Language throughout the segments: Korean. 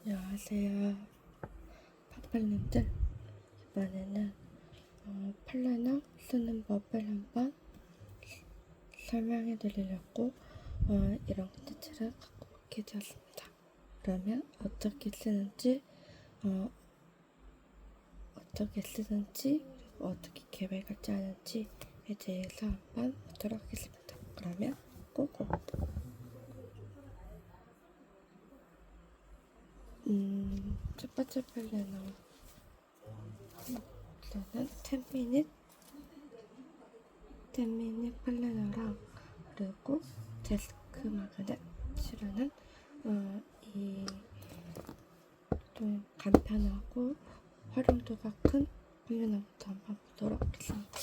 안녕하세요. 파팔님들. 이번에는 플래너 쓰는 법을 한번 설명해 드리려고 이런 콘텐츠를 갖고 오게 되었습니다. 그러면 어떻게 쓰는지 그리고 어떻게 계획할지 하는지에 대해서 한번 보도록 하겠습니다. 그러면 고고! 첫 번째 플래너는 10미닛 플래너랑 그리고 데스크 마그넷이라는 좀 간편하고 활용도가 큰 플래너부터 한번 보도록 하겠습니다.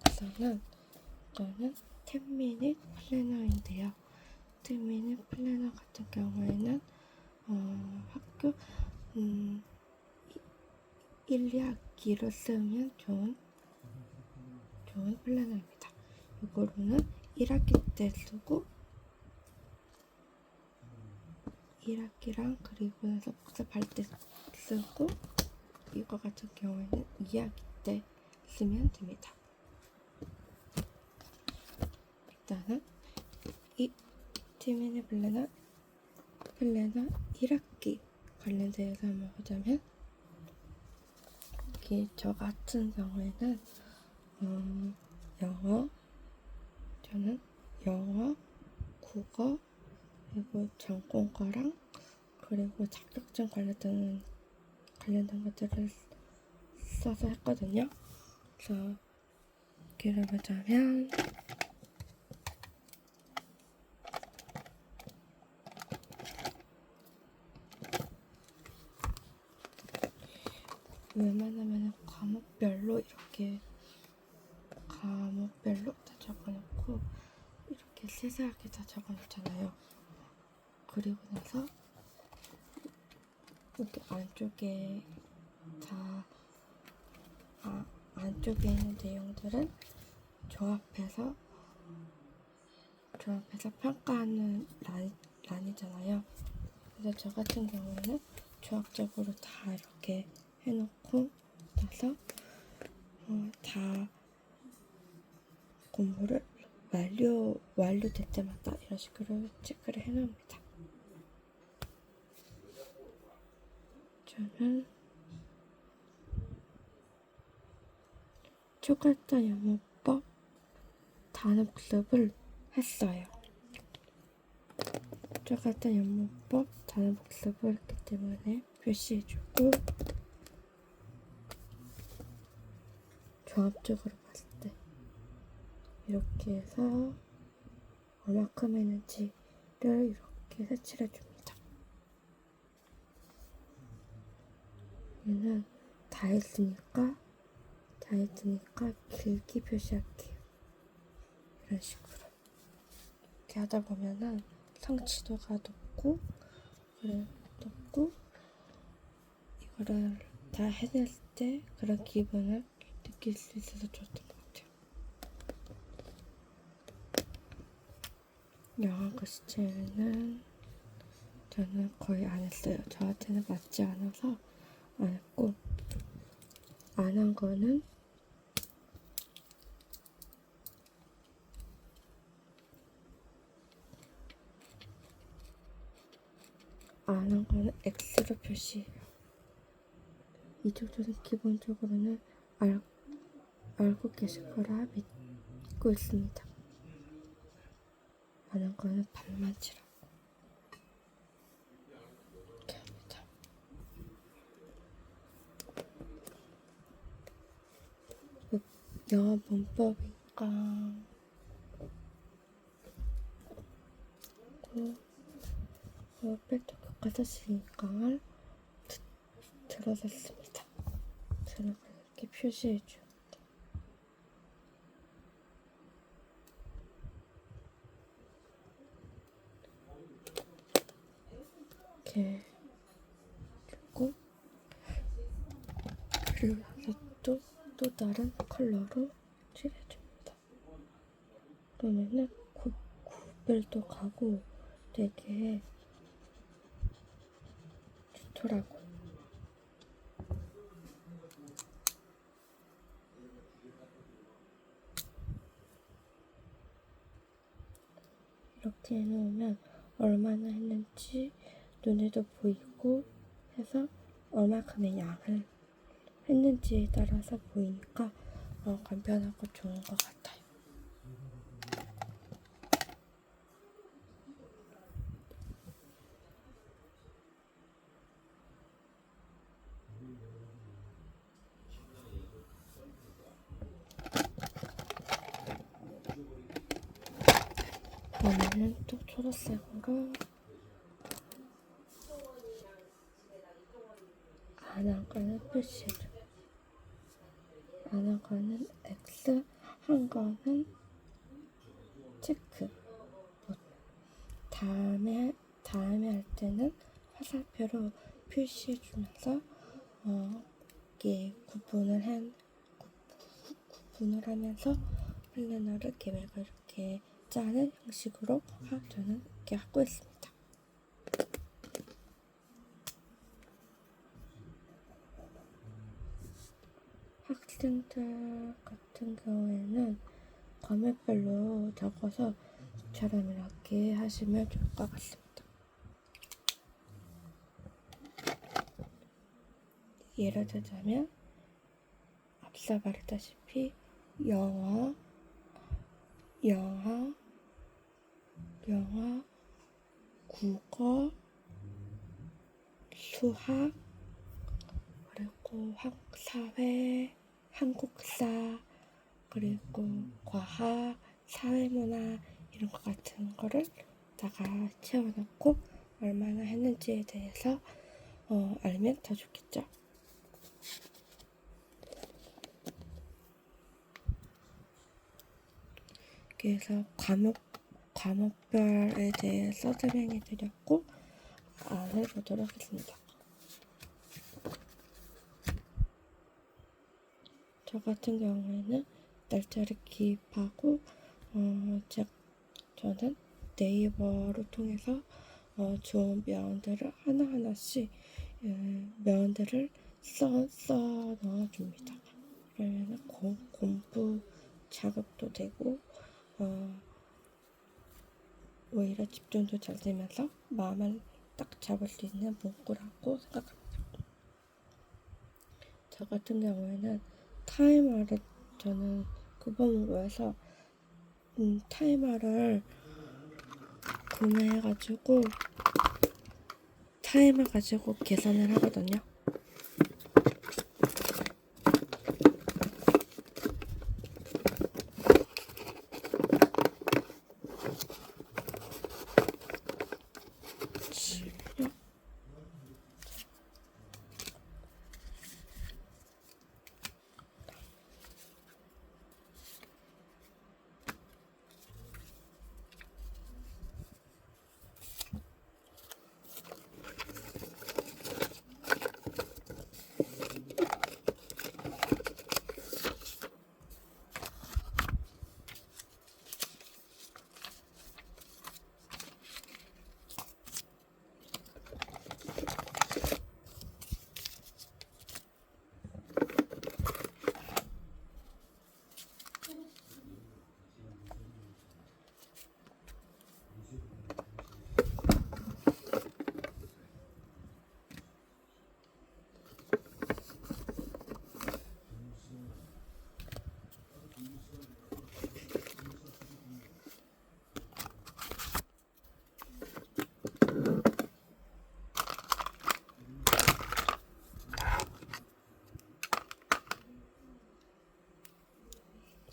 우선은 이거는 10미닛 플래너인데요. 10미닛 플래너 같은 경우에는 학교 1, 2학기로 쓰면 좋은 플래너입니다. 이거로는 1학기 때 쓰고 1학기랑 그리고 나서 복습할 때 쓰고 이거 같은 경우에는 2학기 때 쓰면 됩니다. 일단은 이 티미니 플래너 1학기 관련돼서 한번 보자면 여기 저 같은 경우에는 저는 영어, 국어, 그리고 전공과랑 그리고 자격증 관련된 것들을 써서 했거든요. 그래서 예를 보자면 웬만하면 과목별로 다 적어놓고 이렇게 세세하게 다 적어놓잖아요. 그리고 나서 여기 안쪽에 있는 내용들은 조합해서 평가하는 란이잖아요. 그래서 저 같은 경우에는 조합적으로 다 이렇게 해놓고 나서 다 공부를 완료될 때마다 이런 식으로 체크를 해놓습니다. 저는 초갈단 연문법 단어 복습을 했어요. 초갈단 연문법 단어 복습을 했기 때문에 표시해주고 조합적으로 봤을 때 이렇게 해서 얼마큼 했는지를 이렇게 색칠해 줍니다. 얘는 다 했으니까 길게 표시할게요. 이런 식으로 이렇게 하다 보면은 성취도가 높고 이거를 다 해낼 때 그런 기분을 느낄 수 있어서 좋았던 것 같아요. 영어 글씨체는 저는 거의 안 했어요. 저한테는 맞지 않아서 안 했고, 안 한 거는 X로 표시해요. 이 정도는 기본적으로는 알고 계실 거라 믿고 있습니다. 안 한 거는 반만 치라고. 이렇게 합니다. 영어 문법이니까 백도 교과서시니까 들어갔습니다. 이렇게 표시해줍니다. 이렇게 주고 그리고 또 다른 컬러로 칠해줍니다. 그러면은 구별도 가고 되게 좋더라고. 이렇게 해놓으면 얼마나 했는지 눈에도 보이고 해서 얼마큼의 양을 했는지에 따라서 보이니까 간편하고 좋은 것 같아요. 오늘은 또 초록색으로 안 한 거는 표시해줘. 안 한 거는 X, 한 거는 체크. 다음에 할 때는 화살표로 표시해주면서 이게 구분을 하면서 플래너를 계획을 이렇게 짜는 형식으로 저는 이렇게 하고 있습니다. 학생들 같은 경우에는 과목별로 적어서 저처럼 이렇게 하시면 좋을 것 같습니다. 예를 들자면 앞서 말했다시피 영어, 국어, 수학, 그리고 사회, 한국사, 그리고 과학, 사회문화 이런 것 같은 거를 다가 채워놓고 얼마나 했는지에 대해서 알면 더 좋겠죠. 그래서 과목별에 대해서 설명해 드렸고 안 해보도록 하겠습니다. 저 같은 경우에는 날짜를 기입하고 저는 네이버를 통해서 좋은 명언들을 하나하나씩 명언들을 써 넣어줍니다. 그러면 공부 자극도 되고 오히려 집중도 잘 되면서 마음을 딱 잡을 수 있는 문구라고 생각합니다. 저 같은 경우에는 타이머를 저는 구본문고에서 타이머를 구매해가지고 타이머 가지고 계산을 하거든요.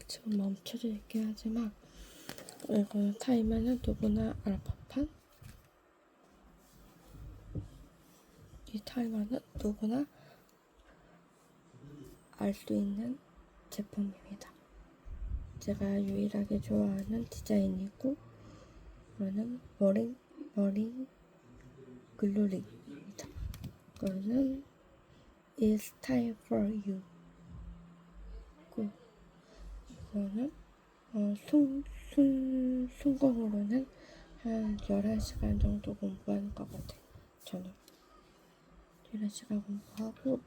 지금 멈춰져 있긴 하지만 이거 타이머는 누구나 알 법한 이 타이머는 누구나 알 수 있는 제품입니다. 제가 유일하게 좋아하는 디자인이고 이거는 머린 글루링입니다. 이거는 It's time for you. 이거는 순공으로는 한 11시간 정도 공부하는 것 같아요. 저는 이런 시간 공부하고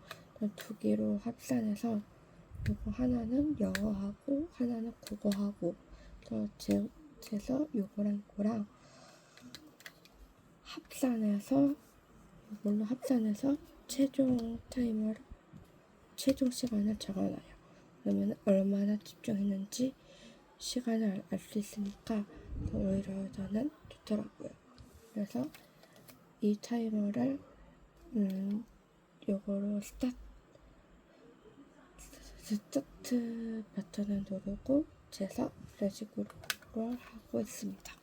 두 개로 합산해서 요거 하나는 영어하고 하나는 국어하고 그래서 요거랑 요거랑 합산해서 이걸로 합산해서 최종 시간을 적어놔요. 그러면 얼마나 집중했는지 시간을 알 수 있으니까 오히려 저는 좋더라고요. 그래서 이 타이머를 요거로 스타트 버튼을 누르고 재서 이런 식으로 하고 있습니다.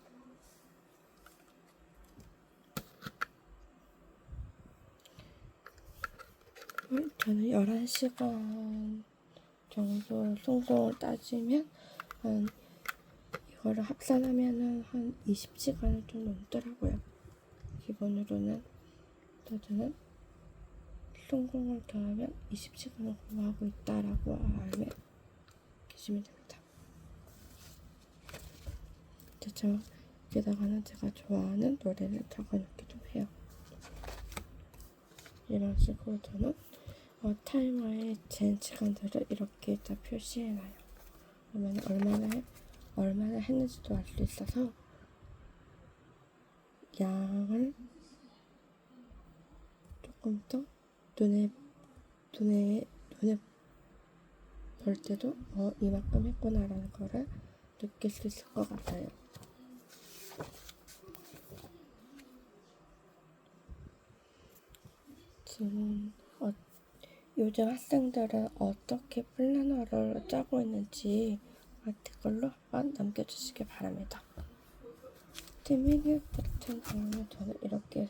저는 11시간 정도 성공을 따지면 이거를 합산하면은 한 20시간을 좀 넘더라고요. 기본으로는 저는 성공을 더하면 20시간을 공부하고 있다라고 알면 계시면 됩니다. 여기다가는 제가 좋아하는 노래를 적어놓기도 해요. 이런 식으로 저는 타이머에 잰 시간들을 이렇게 다 표시해놔요. 그러면 얼마나 했는지도 알 수 있어서 양을 조금 더 눈에 볼 때도 이만큼 했구나라는 거를 느낄 수 있을 것 같아요. 저는 요즘 학생들은 어떻게 플래너를 짜고 있는지 댓글로 한번 남겨주시기 바랍니다. 10미닛 같은 경우는 저는 이렇게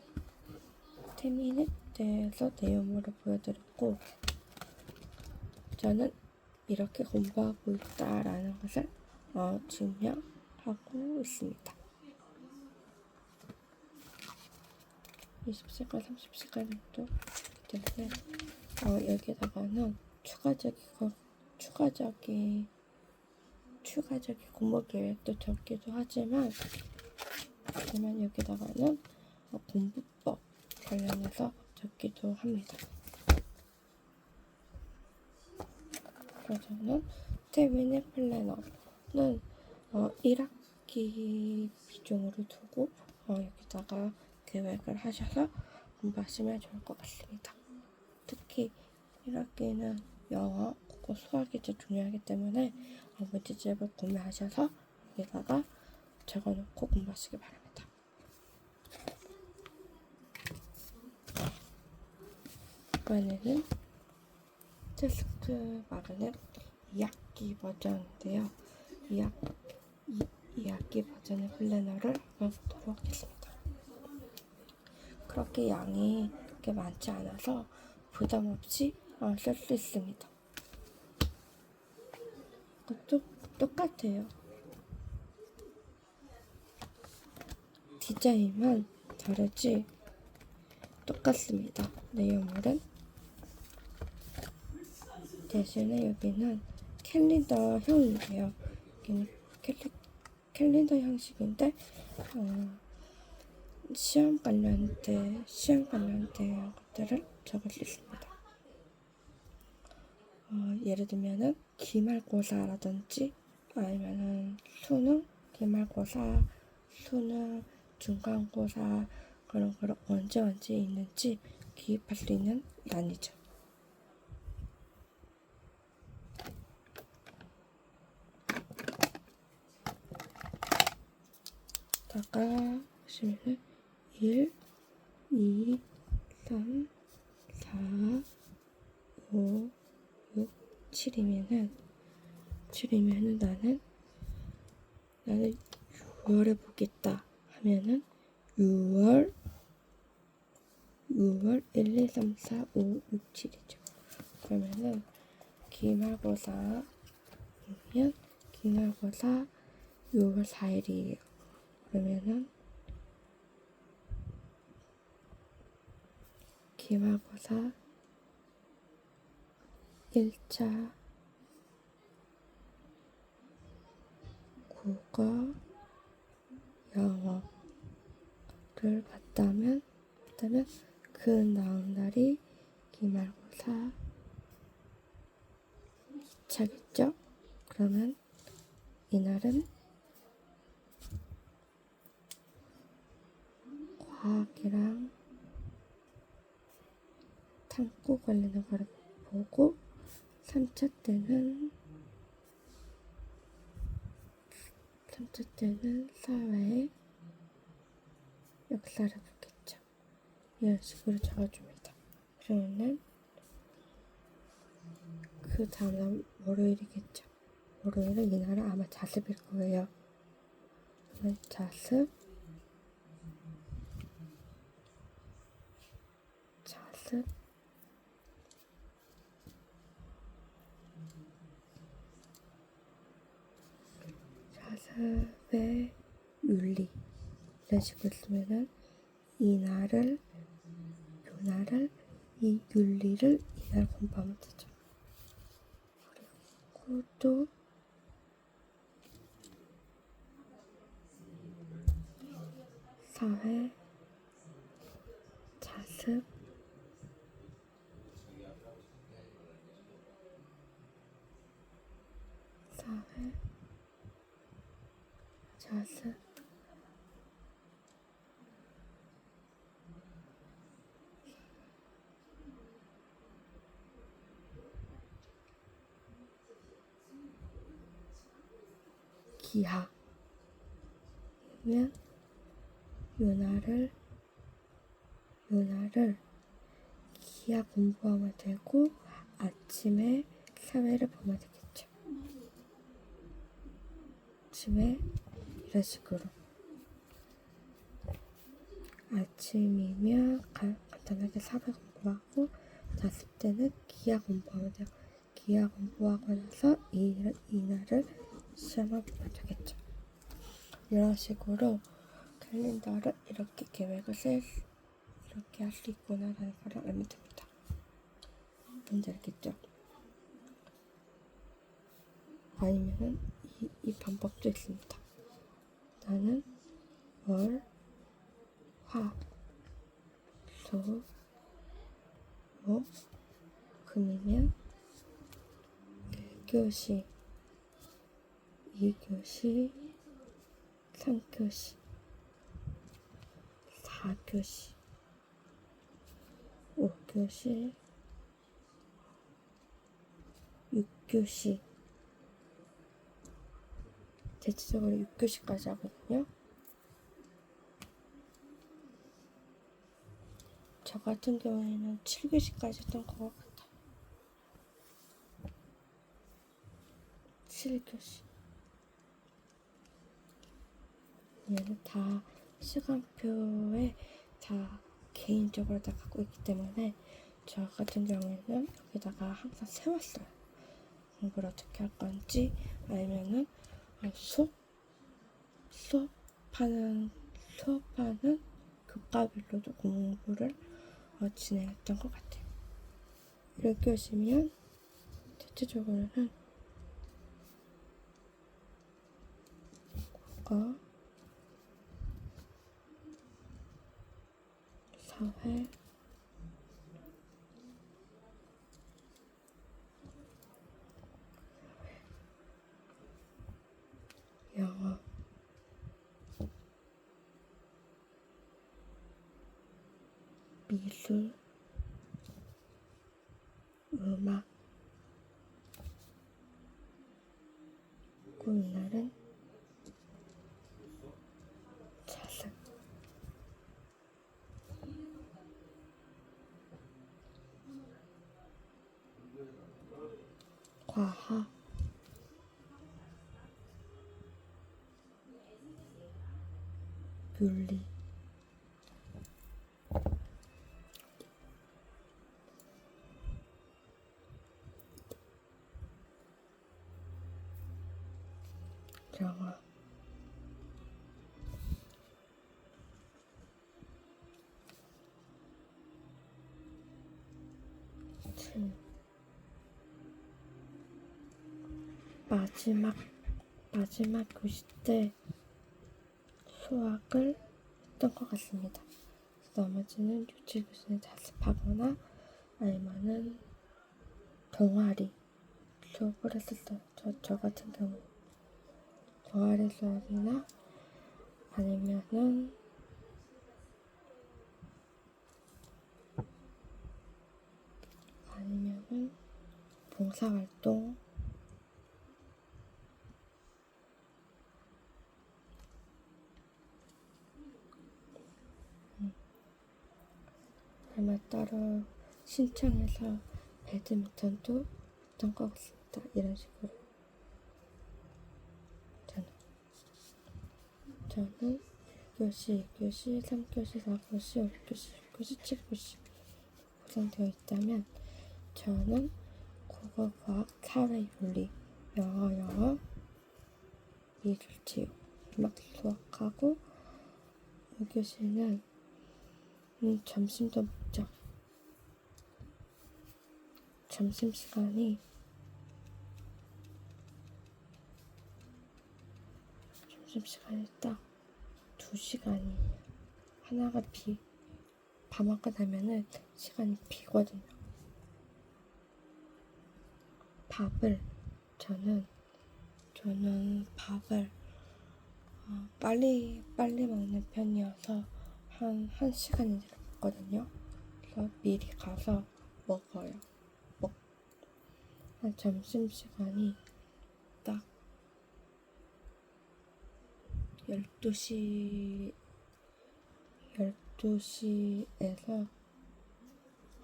10미닛에서 내용물을 보여드렸고 저는 이렇게 공부하고 있다라는 것을 증명하고 있습니다. 20시간, 30시간 정도 때문에 여기다가는 추가적인 공부 계획도 적기도 하지만 여기다가는 공부법 관련해서 적기도 합니다. 그래서 저는 10미닛 플래너는 1학기 비중으로 두고 여기다가 계획을 하셔서 공부하시면 좋을 것 같습니다. 특히 1학기는 영어, 국어, 수학이 제일 중요하기 때문에 문제집을 구매하셔서 여기다가 적어놓고 공부하시기 바랍니다. 이번에는 테스트 마그넷 2학기 버전인데요. 2학기 버전의 플래너를 한번 보도록 하겠습니다. 그렇게 양이 그렇게 많지 않아서 부담 없이 쓸 수 있습니다. 그것도 똑같아요. 디자인만 다르지 똑같습니다. 내용물은 대신에 여기는 캘린더형이에요. 여기는 캘린더 형식인데 시험 관련된 것들을 적을 수 있습니다. 예를 들면은 기말고사라든지 아니면은 수능, 기말고사, 수능, 중간고사 그런 걸 언제 있는지 기입할 수 있는 란이죠. 다가 보시면은 1, 2, 3, 4, 5, 6, 7이면은 나는 6월에 보겠다 하면은 6월 1, 2, 3, 4, 5, 6, 7이죠. 그러면은 기말고사 6월 4일이에요. 그러면은 기말고사 1차 국어 영어를 봤다면 그 다음 날이 기말고사 2차겠죠? 그러면 이날은 과학이랑 탐구 관련된 거를 보고 3차 때는 사회의 역사를 보겠죠. 이런 식으로 적어줍니다. 그러면 그 다음날 월요일이겠죠. 월요일은 이날은 아마 자습일 거예요. 그러면 자습 자습의 윤리 이런 식으로 쓰면은 이날을 요날을 이 윤리를 이날 공부하면 되죠. 그리고 또 사회 자습 사회 자습 기하 그러면 요날을 기하 공부하면 되고 아침에 사회를 보면 되겠죠. 아침에 이런 식으로 아침이면 간단하게 사회 공부하고 자습 때는 기하 공부하면 돼요. 기하 공부하고 나서 이날을 시험을 보면 되겠죠. 이런 식으로 캘린더를 이렇게 계획을 이렇게 할 수 있구나라는 걸 알면 됩니다. 뭔지 알겠죠? 아니면은 이 방법도 있습니다. 나는 월, 화, 수, 목, 금이면 1교시, 2교시, 3교시, 4교시, 5교시, 6교시 대체적으로 6교시까지 하거든요. 저 같은 경우에는 7교시까지 했던 것 같아요. 7교시 얘는 다 시간표에 다 개인적으로 다 갖고 있기 때문에 저 같은 경우에는 여기다가 항상 세웠어요. 공부를 어떻게 할 건지 아니면은 수업하는 교과별로도 공부를 진행했던 것 같아요. 1교시면 대체적으로는 국어, 사회, 영어, 미술, 음악, 그리고 이날은 자습, 과학, 윤리, 영어, 마지막 교시 때 수학을 했던 것 같습니다. 나머지는 유치 교실에 자습하거나 아니면은 동아리 수업을 했었어요. 저 같은 경우 동아리 수업이나 아니면은 봉사활동 얼마 따로 신청해서 배드민턴도 했던 것 같습니다. 이런 식으로 저는 1교시, 2교시, 3교시, 4교시, 5교시, 6교시, 7교시 구성되어 있다면 저는 국어, 과학, 사회, 윤리, 영어, 미술, 체육, 음악, 수학하고 5교시는 점심도 먹죠. 점심시간이 딱 2시간이에요. 하나가 밥 먹고 나면은 시간이 비거든요. 저는 밥을 빨리 먹는 편이어서 한 1시간 이내로 먹거든요. 그래서 미리 가서 먹어요. 한 점심시간이 딱 12시에서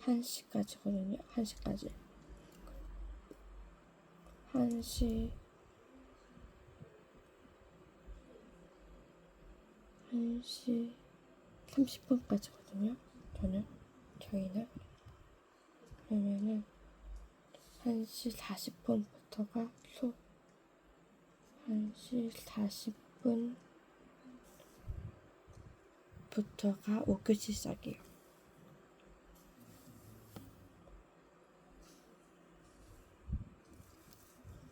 1시까지거든요. 1시까지. 1시 30분까지거든요. 저희는. 그러면은 1시 40분부터가 수업. 1시 40분부터가 5교시 시작이에요.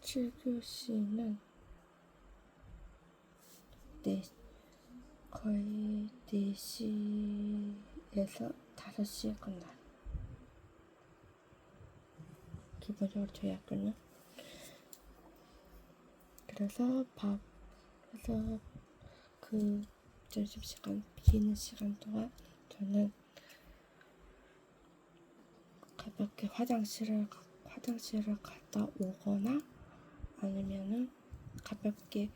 칠교시는 거의 4시에서 5시에 끝나요. 기본적으로 저희 학교는. 그래서 그 점심시간 비는 시간 동안 저는 가볍게 화장실을 갔다 오거나 아니면은 가볍게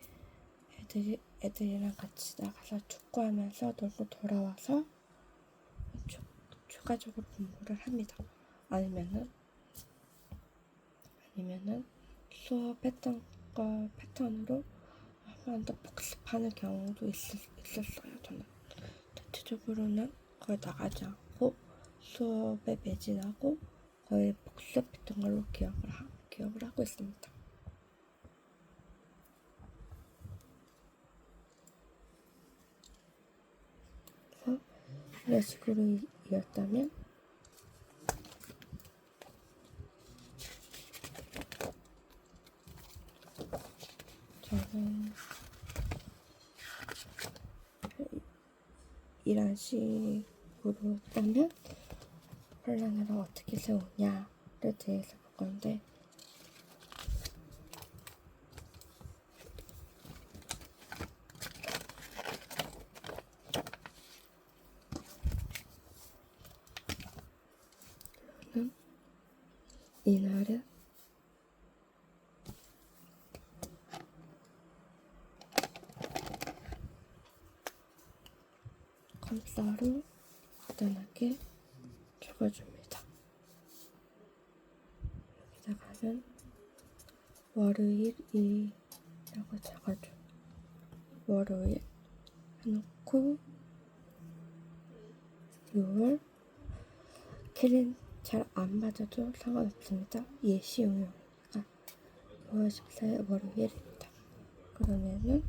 애들이랑 같이 나가서 축구하면서 놀고 돌아와서 추가적으로 공부를 합니다. 아니면은 수업했던 거 패턴으로 한 번 더 복습하는 경우도 있었어요. 저는 대체적으로는 거의 나가지 않고 수업에 매진하고 거의 복습했던 걸로 기억을 하고 있습니다. 그래서 이런 식으로 이었다면 저는 이런 식으로 했다면 플랜을 어떻게 세우냐를 대해서 볼 건데 이날은 컴퓨터로 간단하게 적어줍니다. 여기다가는 월요일이라고 적어줘. 월요일 해놓고 6월 키는 잘 안 맞아도 상관없습니다. 예시용이니까 6월 14일 월요일입니다. 그러면은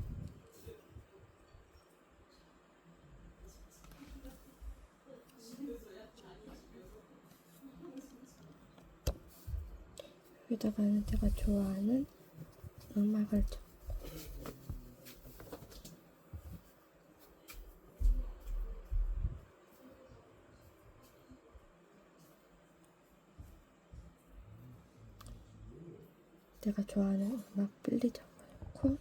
여기다가는 제가 좋아하는 음악을 적고 내가 좋아하는 음악 빌리 적어놓고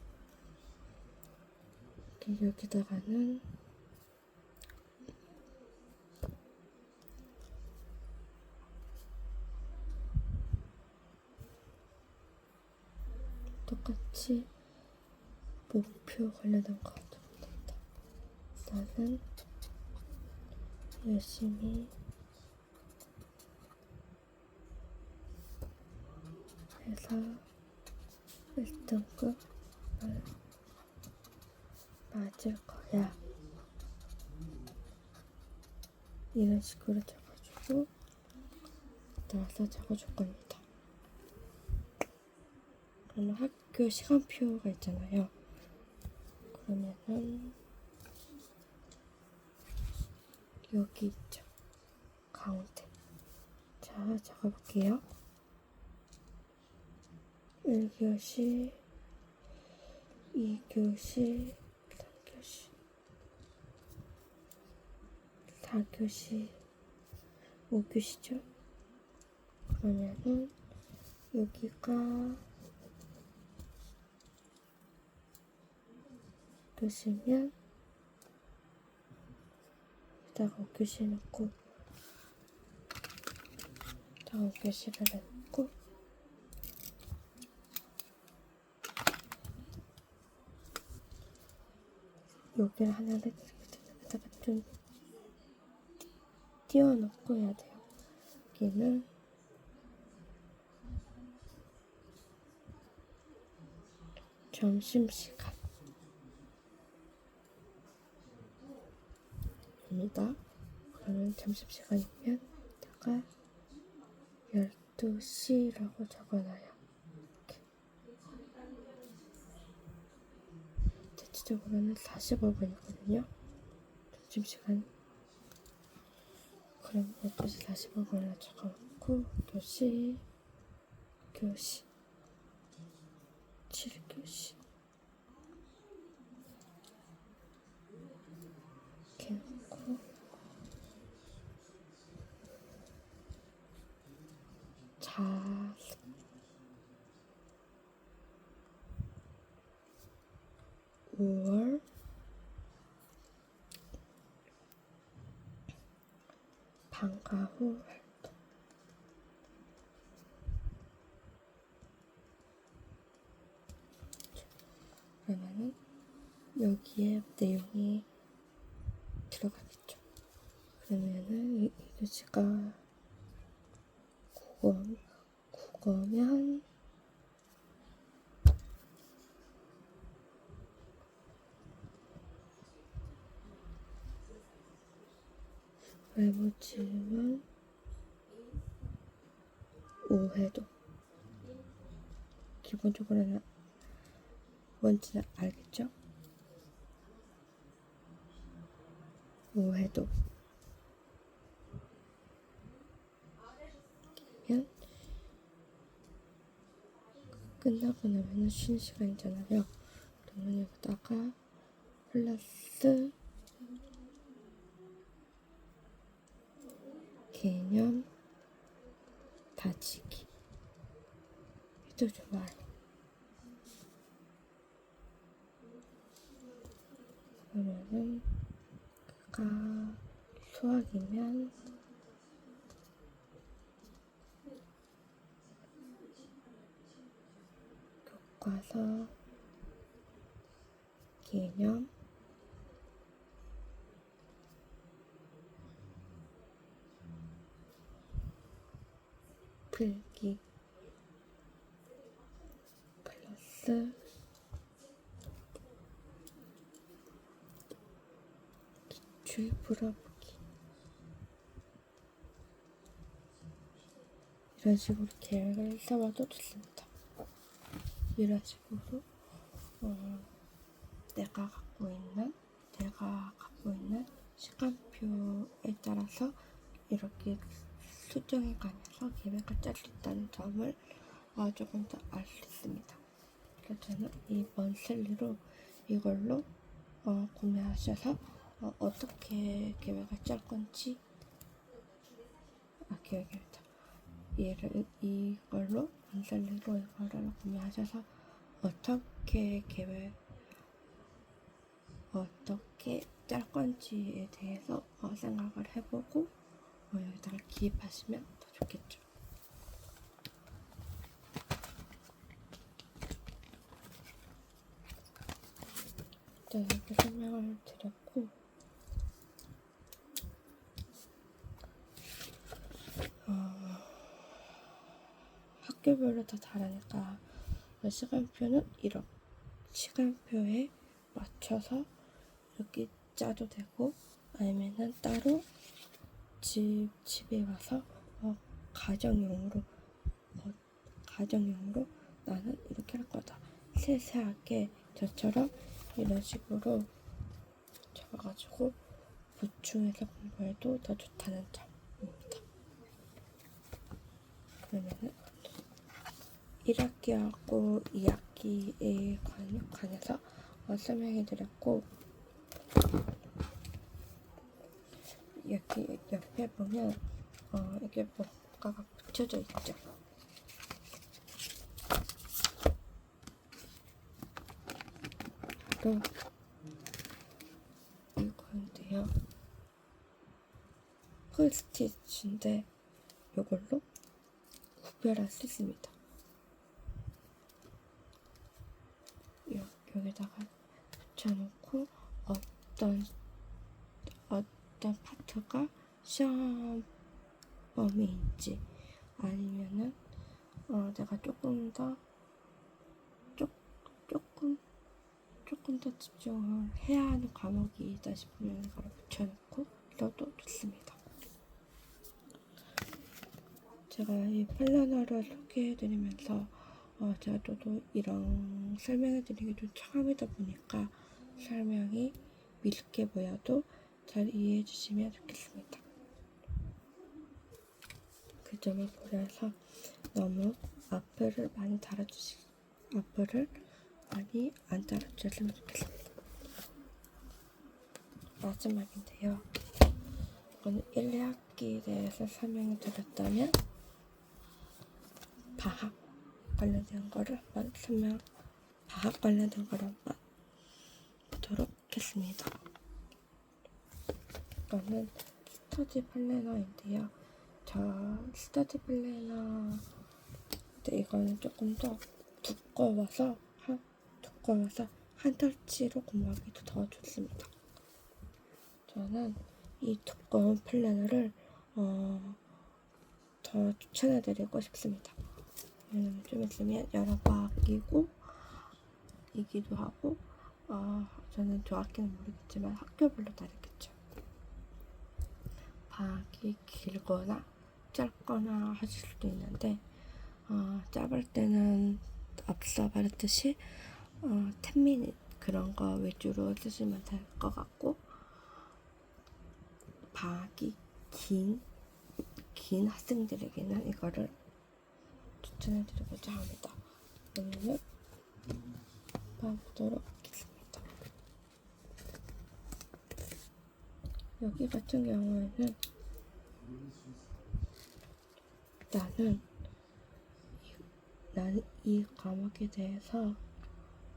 여기다가는 똑같이 목표 관련한 거 적어놓는다. 나는 열심히 해서 1등급을 맞을 거야. 이런 식으로 적어주고 나와서 적어줄 겁니다. 그러면 학교 시간표가 있잖아요. 그러면은 여기 있죠. 가운데. 자, 적어볼게요. 1교시, 2교시, 3교시, 4교시, 5교시죠? 그러면은 여기가 교시면 여기다가 5교시 넣고 다음 교시를 넣고 여기를 하나를 여기다가 좀 띄워놓고 해야 돼요. 여기는 점심시간 입니다. 그러면 점심시간이면 내가 12시라고 적어놔요. 이렇게. 대체적으로는 45분이거든요. 점심시간. 그럼 12시 45분을 적어놓고 교시 7교시 이렇게 놓고 자습 5월 방과 후 활동. 그러면은 여기에 내용이 들어가겠죠. 그러면은 이 교시가 국어면 외모 질문 5회도 기본적으로는 뭔지는 알겠죠? 5회도 면 끝나고 나면은 쉬는 시간이잖아요. 그러면 여기다가 플러스 개념 다지기 해도 좋아요. 그러면은 그가 수학이면 교과서 개념 풀기 플러스 기출 풀어보기 이런 식으로 계획을 세워도 좋습니다. 이런 식으로 내가 갖고 있는 시간표에 따라서 이렇게 수정해 가면서 계획을 짤 수 있다는 점을 조금 더 알 수 있습니다. 그래서 저는 이 먼슬리로 이걸로 구매하셔서 어떻게 계획을 짤 건지 이걸로 몬셀리로 이거를 구매하셔서 어떻게 짤 건지에 대해서 생각을 해보고 여기다가 기입하시면 더 좋겠죠. 네, 이렇게 설명을 드렸고 학교별로 다 다르니까 시간표는 이렇게 시간표에 맞춰서 이렇게 짜도 되고 아니면은 따로 집에 와서 가정용으로 나는 이렇게 할 거다. 세세하게 저처럼 이런 식으로 적어가지고 보충해서 공부해도 더 좋다는 점입니다. 그러면은 1학기하고 2학기에 관해서 설명해드렸고 여기 옆에 보면 이게 뭔가가 붙여져 있죠. 바로 이건데요. 폴스티치인데 이걸로 구별할 수 있습니다. 여기다가 붙여놓고 어떤 파트가 시험 범위인지 아니면은 내가 조금 더 집중을 해야 하는 과목이 있다 싶으면 이걸 붙여놓고 읽어도 좋습니다. 제가 이 플래너를 소개해드리면서 제가 저도 이런 설명해드리기 좀 처음이다 보니까 설명이 미숙해 보여도 잘 이해해주시면 좋겠습니다. 그 점을 고려해서 너무 앞을 많이 안 달아주셨으면 좋겠습니다. 마지막인데요. 이거는 1, 2학기에 대해서 설명을 드렸다면 방학 관련된 거를 한번 보도록 하겠습니다. 이거는 스터디 플래너인데요. 저 스터디 플래너 이거는 조금 더 두꺼워서 한 털치로 공부하기도 더 좋습니다. 저는 이 두꺼운 플래너를 더 추천해드리고 싶습니다. 왜냐면 좀 있으면 여러방학기고 이기도 하고 저는 정확히는 모르겠지만 학교별로 다르겠죠. 방학이 길거나 짧거나 하실 수도 있는데 짧을 때는 앞서 말했듯이 10미닛 그런 거 위주로 쓰시면 될 것 같고 방학이 긴 학생들에게는 이거를 추천해드리고자 합니다. 그러면 봐보도록 하겠습니다. 여기 같은 경우에는 나는 이 과목에 대해서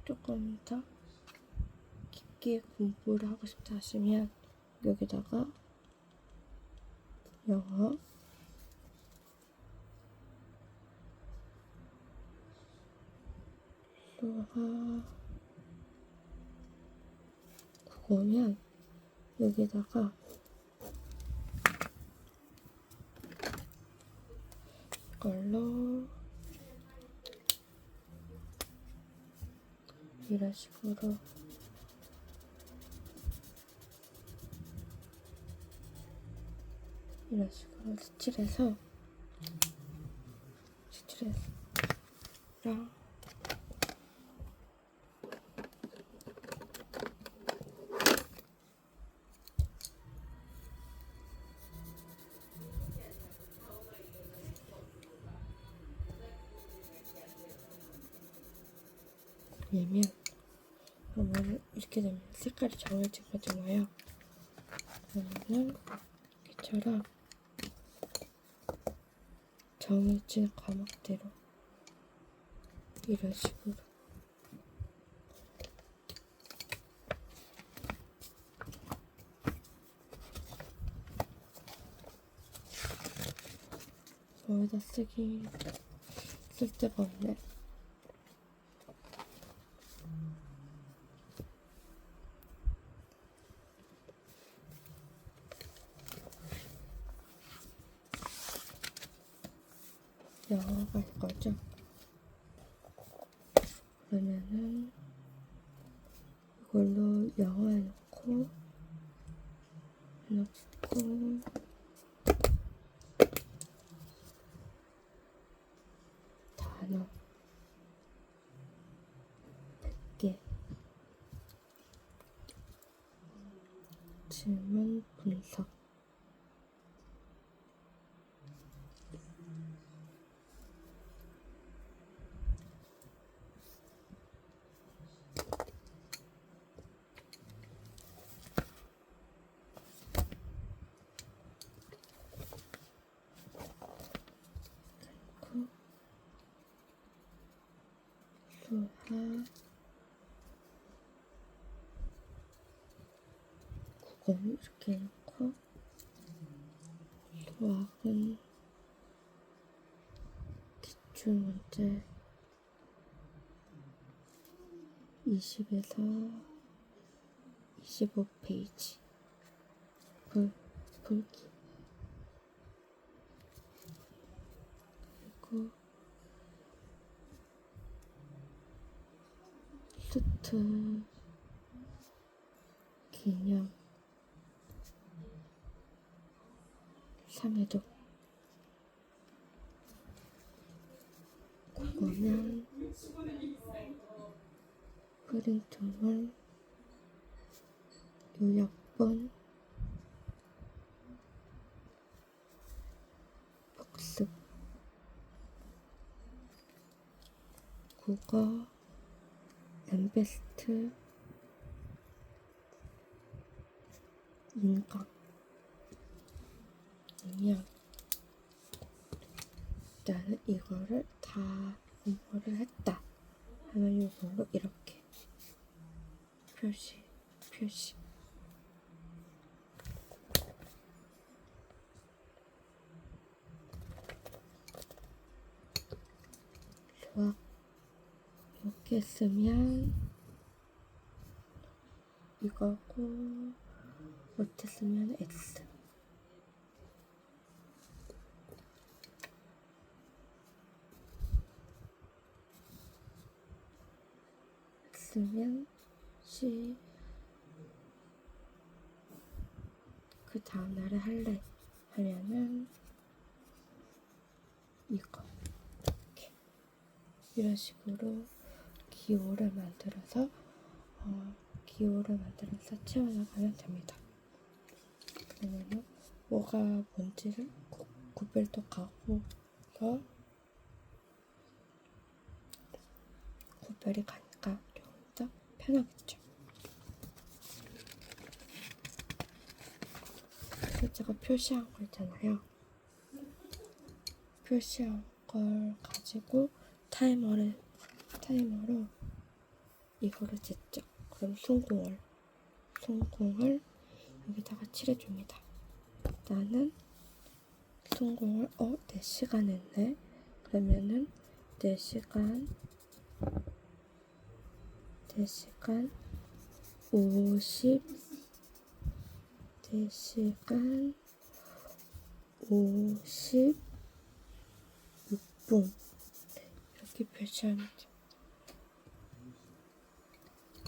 조금 더 깊게 공부를 하고 싶다 하시면 여기다가 영어, 수학, 국어면 여기다가 이걸로 이런 식으로 스틸해서 그러면 이렇게 되면 색깔이 정해진 거잖아요. 그러면은 이처럼 정해진 과목대로 이런 식으로. 여기다 쓸 데가 없네. 영어가 이거죠? 그러면은 이걸로 영어 해놓고 단어 100개 질문 분석 수학 국어 이렇게 해놓고 수학은 기출문제 20에서 25페이지 풀기. 그리고 수트 기념 3회독. 국어는 프린트물 요약본 복습. 국어 엠베스트 인강 인양. 나는 이거를 다 공부를 했다 하면 이걸로 이렇게 표시 수학 이렇게 쓰면 이거고 못했으면 X. X면 C. 그 다음 날에 할래 하면은 이거 이렇게 이런 식으로 기호를 만들어서 채워나가면 됩니다. 그러면은 뭐가 뭔지를 구별도 구별이 가니까 좀 더 편하겠죠. 그래서 제가 표시한 거 있잖아요. 표시한 걸 가지고 타이머로 이거를 쟀죠. 그럼 송공을 여기다가 칠해줍니다. 나는 송공을 4시간 했네. 그러면은 4시간 56분 이렇게 표시하면 돼.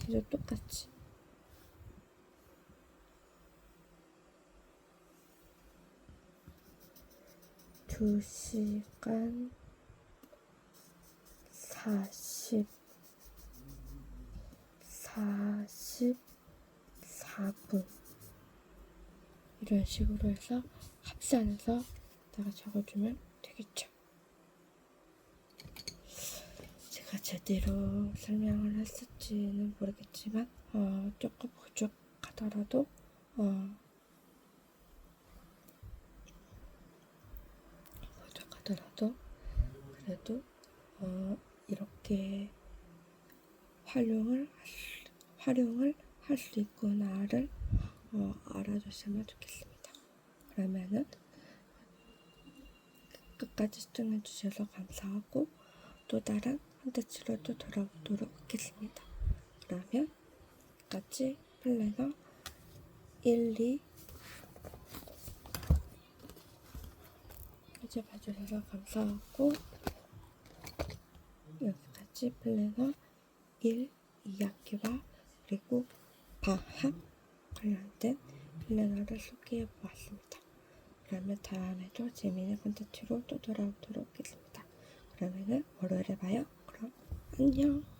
그래서 똑같이 2시간 44분 이런 식으로 해서 합산해서 내가 적어주면 되겠죠. 제가 제대로 설명을 했을지는 모르겠지만 조금 부족하더라도 그래도 이렇게 활용을 할 수 있구나를 알아주시면 좋겠습니다. 그러면은 끝까지 시청해주셔서 감사하고 또 다른 컨텐츠로 또 돌아오도록 하겠습니다. 그러면 끝까지 플래너 1, 2 이제 봐주셔서 감사하고 여기까지 플래너 1, 2학기와 그리고 방학 관련된 플래너를 소개해 보았습니다. 그러면 다음에도 재미있는 콘텐츠로 또 돌아오도록 하겠습니다. 그러면은 월요일에 봐요. 그럼 안녕.